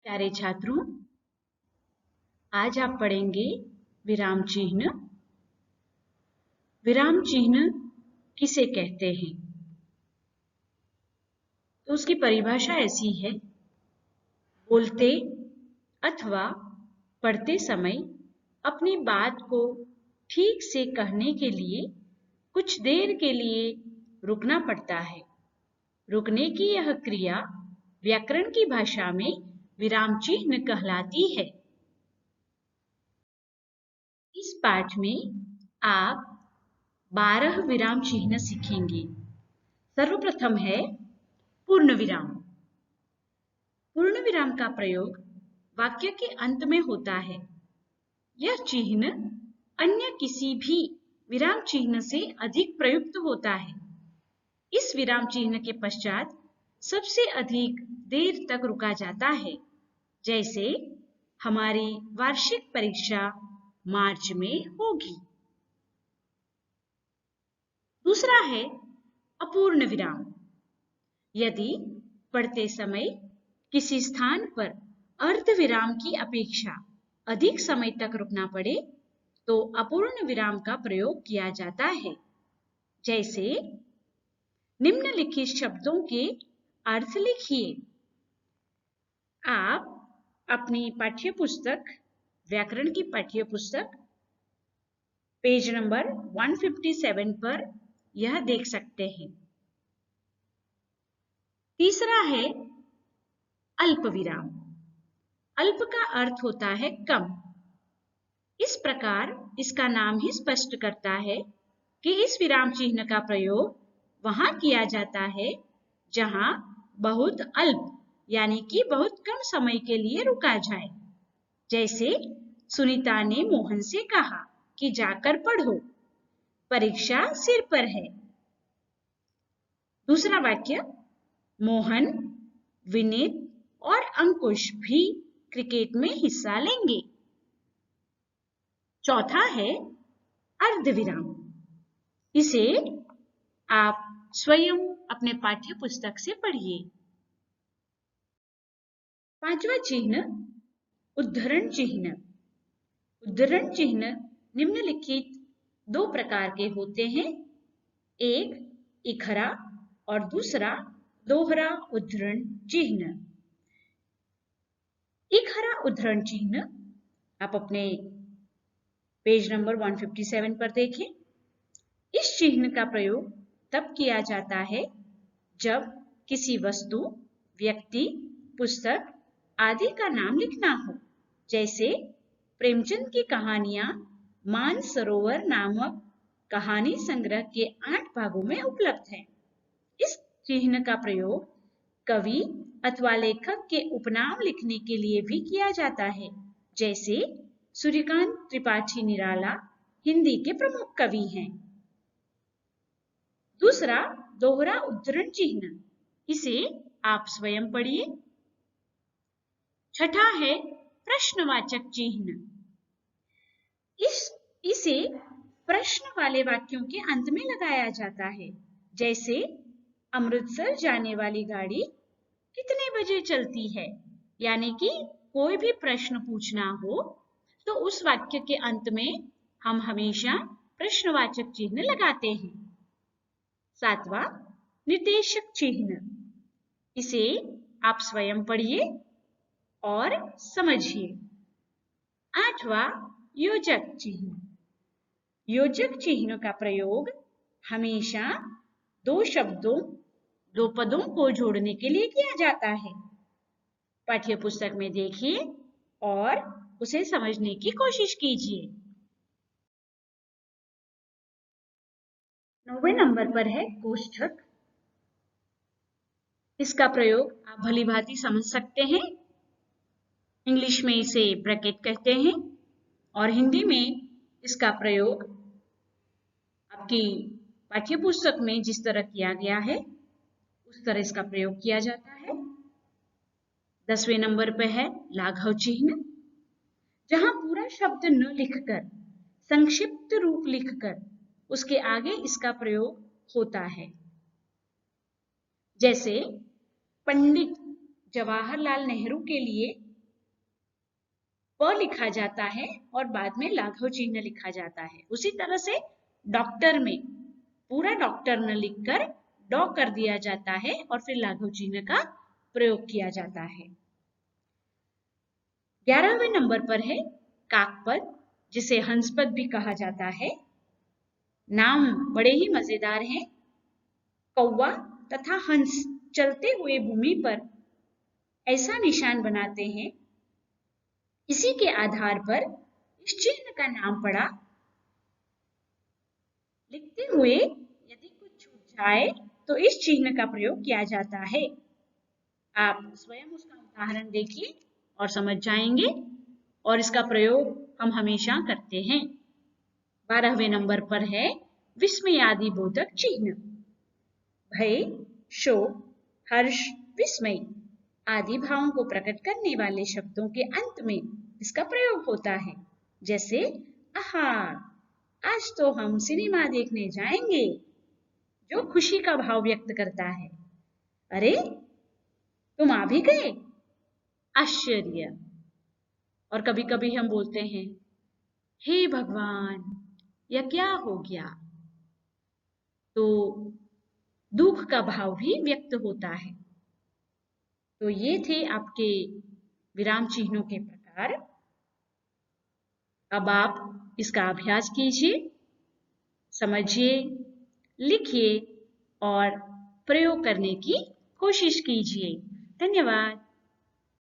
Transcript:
प्यारे छात्रों, आज आप पढ़ेंगे विराम चिन्ह। विराम चिन्ह किसे कहते हैं? तो उसकी परिभाषा ऐसी है: बोलते अथवा पढ़ते समय अपनी बात को ठीक से कहने के लिए कुछ देर के लिए रुकना पड़ता है। रुकने की यह क्रिया व्याकरण की भाषा में विराम चिन्ह कहलाती है। इस पाठ में आप 12 विराम चिन्ह सीखेंगे। सर्वप्रथम है पूर्ण विराम। पूर्ण विराम का प्रयोग वाक्य के अंत में होता है। यह चिन्ह अन्य किसी भी विराम चिन्ह से अधिक प्रयुक्त होता है। इस विराम चिन्ह के पश्चात सबसे अधिक देर तक रुका जाता है। जैसे हमारी वार्षिक परीक्षा मार्च में होगी। दूसरा है अपूर्ण विराम। यदि पढ़ते समय किसी स्थान पर अर्ध विराम की अपेक्षा अधिक समय तक रुकना पड़े तो अपूर्ण विराम का प्रयोग किया जाता है। जैसे निम्नलिखित शब्दों के अर्थ लिखिए। आप अपनी पाठ्यपुस्तक, व्याकरण की पाठ्यपुस्तक पेज नंबर 157 पर यह देख सकते हैं। तीसरा है अल्प विराम। अल्प का अर्थ होता है कम। इस प्रकार इसका नाम ही स्पष्ट करता है कि इस विराम चिन्ह का प्रयोग वहां किया जाता है जहां बहुत अल्प यानी कि बहुत कम समय के लिए रुका जाए। जैसे सुनीता ने मोहन से कहा कि जाकर पढ़ो, परीक्षा सिर पर है। दूसरा वाक्य, मोहन, विनीत और अंकुश भी क्रिकेट में हिस्सा लेंगे। चौथा है अर्धविराम। इसे आप स्वयं अपने पाठ्य पुस्तक से पढ़िए। पांचवा चिन्ह उद्धरण चिन्ह। उद्धरण चिन्ह निम्नलिखित दो प्रकार के होते हैं। एक इखरा और दूसरा दोहरा उद्धरण चिन्ह। इखरा उद्धरण चिन्ह आप अपने पेज नंबर 157 पर देखें। इस चिन्ह का प्रयोग तब किया जाता है जब किसी वस्तु, व्यक्ति, पुस्तक आदि का नाम लिखना हो। जैसे प्रेमचंद की कहानियां मानसरोवर नामक कहानी संग्रह के 8 भागों में उपलब्ध है। इस चिन्ह का प्रयोग कवि अथवा लेखक के उपनाम लिखने के लिए भी किया जाता है। जैसे सूर्यकांत त्रिपाठी निराला हिंदी के प्रमुख कवि हैं। दूसरा दोहरा उद्धरण चिन्ह, इसे आप स्वयं पढ़िए। छठा है प्रश्नवाचक चिन्ह। इसे प्रश्न वाले वाक्यों के अंत में लगाया जाता है। जैसे अमृतसर जाने वाली गाड़ी कितने बजे चलती है, यानी कि कोई भी प्रश्न पूछना हो तो उस वाक्य के अंत में हम हमेशा प्रश्नवाचक चिन्ह लगाते हैं। सातवां निर्देशक चिन्ह, इसे आप स्वयं पढ़िए और समझिए। आठवां योजक चिन्ह। योजक चिन्ह का प्रयोग हमेशा दो शब्दों, दो पदों को जोड़ने के लिए किया जाता है। पाठ्य पुस्तक में देखिए और उसे समझने की कोशिश कीजिए। 9वें नंबर पर है कोष्ठक। इसका प्रयोग आप भलीभांति समझ सकते हैं। इंग्लिश में इसे ब्रैकेट कहते हैं और हिंदी में इसका प्रयोग आपकी पाठ्यपुस्तक में जिस तरह किया गया है उस तरह इसका प्रयोग किया जाता है। 10वें नंबर पर है लाघव चिन्ह, जहां पूरा शब्द न लिखकर संक्षिप्त रूप लिखकर उसके आगे इसका प्रयोग होता है। जैसे पंडित जवाहरलाल नेहरू के लिए प लिखा जाता है और बाद में लाघव चिन्ह लिखा जाता है। उसी तरह से डॉक्टर में पूरा डॉक्टर न लिखकर डॉ कर दिया जाता है और फिर लाघव चिन्ह का प्रयोग किया जाता है। 11वें नंबर पर है काकपद, जिसे हंसपद भी कहा जाता है। नाम बड़े ही मजेदार हैं। कौवा तथा हंस चलते हुए भूमि पर ऐसा निशान बनाते हैं, इसी के आधार पर इस चिन्ह का नाम पड़ा। लिखते हुए यदि कुछ छूट जाए तो इस चिन्ह का प्रयोग किया जाता है। आप स्वयं उसका उदाहरण देखिए और समझ जाएंगे, और इसका प्रयोग हम हमेशा करते हैं। 12वें नंबर पर है विस्मयादि बोधक चिन्ह। भय, शोक, हर्ष, विस्मय आदि भावों को प्रकट करने वाले शब्दों के अंत में इसका प्रयोग होता है। जैसे आहा, आज तो हम सिनेमा देखने जाएंगे, जो खुशी का भाव व्यक्त करता है। अरे, तुम आ भी गए, आश्चर्य। और कभी कभी हम बोलते हैं, हे भगवान, यह क्या हो गया। तो दुख का भाव भी व्यक्त होता है। तो ये थे आपके विराम चिन्हों के प्रकार। अब आप इसका अभ्यास कीजिए, समझिए, लिखिए और प्रयोग करने की कोशिश कीजिए। धन्यवाद।